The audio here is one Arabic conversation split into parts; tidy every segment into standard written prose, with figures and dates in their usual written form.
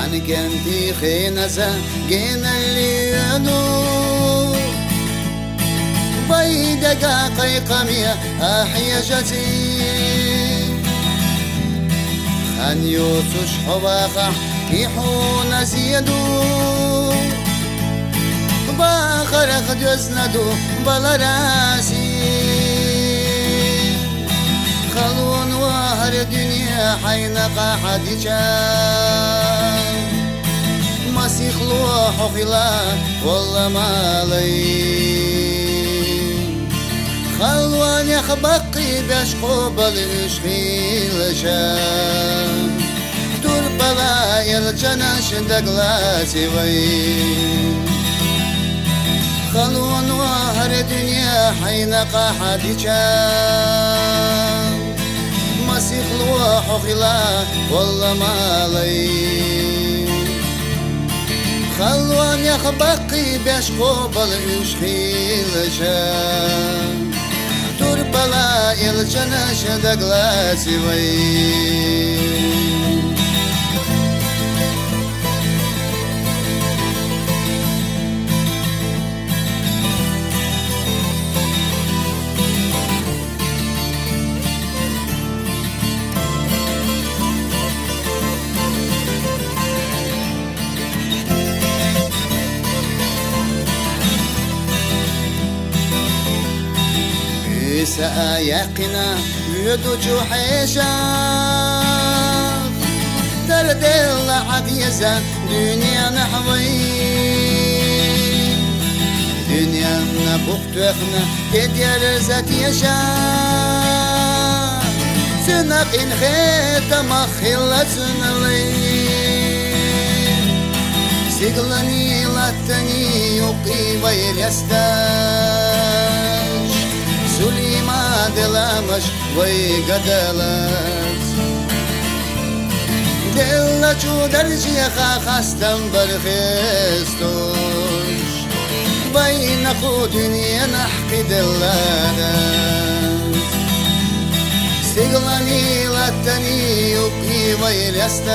خان كنتي خينسا جينا اللي يدو بيدك قيقمية أحيجتي خان يوسوش حباقة يحون زيدو باخرق جزندو بلا راسي خلون وهر دنيا حينقى حديشان مسيخ لوح وخلا والله مالي خلوان يخبقي بيشقو بالإشخيل شان دور بلا يلجنش دقلاسي وين خلون وهر دنيا حينقى حديشان مسيخ لوح وخلا والله مالي خلوان يخبقي بيشقو بالإشخيل شان دور بلا يلجنش دقلاسي وين سأيقنا يدوج حيشا ترد العديزة دنيا نحوي دنيا نبوختوخنا تدير زات يشا سنقين خيط مخلة سنلي سيقلني لاتني يقي ويريستاش سليما دلامش ويقدلت دلنا شو درجيخا خستم برخستوش بين خودني نحكي دلانت سيقلني لاتني يبقي ويريستاش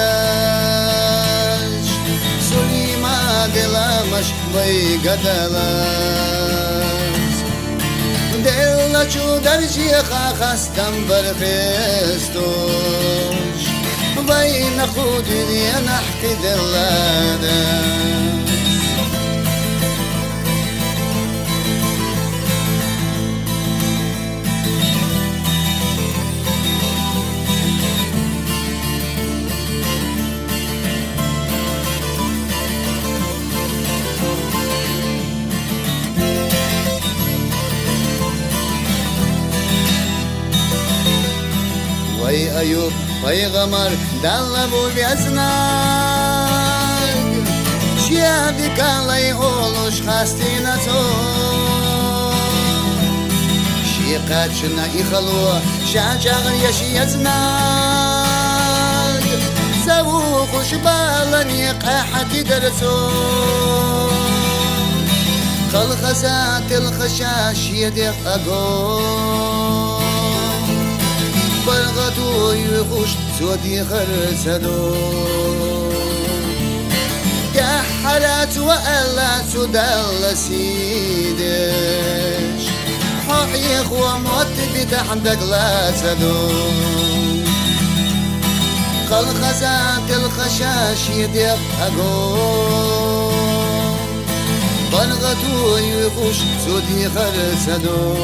سليما دلامش ويقدلت دلنا شو درجيخا خستم برخستوش بين خودني نحكي دلانت وي أيوب پیغمبر دلبو بیازناک شیادی کالای اولوش خستینا تو شیقاتشنا ایخلو شاجاغر یشیازناک سووخوش بالنی قاحتی درسو خلخزات الخشاش يدق أقول برغتو يخوش سودي خرسدو يا حرات وألا سدل سيدش حقيق وموت بتحدق لا سدو خلخزات الخشاش يدق أقول برغتو يخوش سودي خرسدو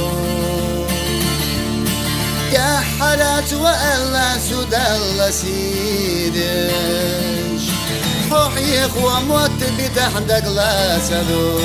يا حرات وألا سدل سيدش حقيق وموت بتحدق لا سدو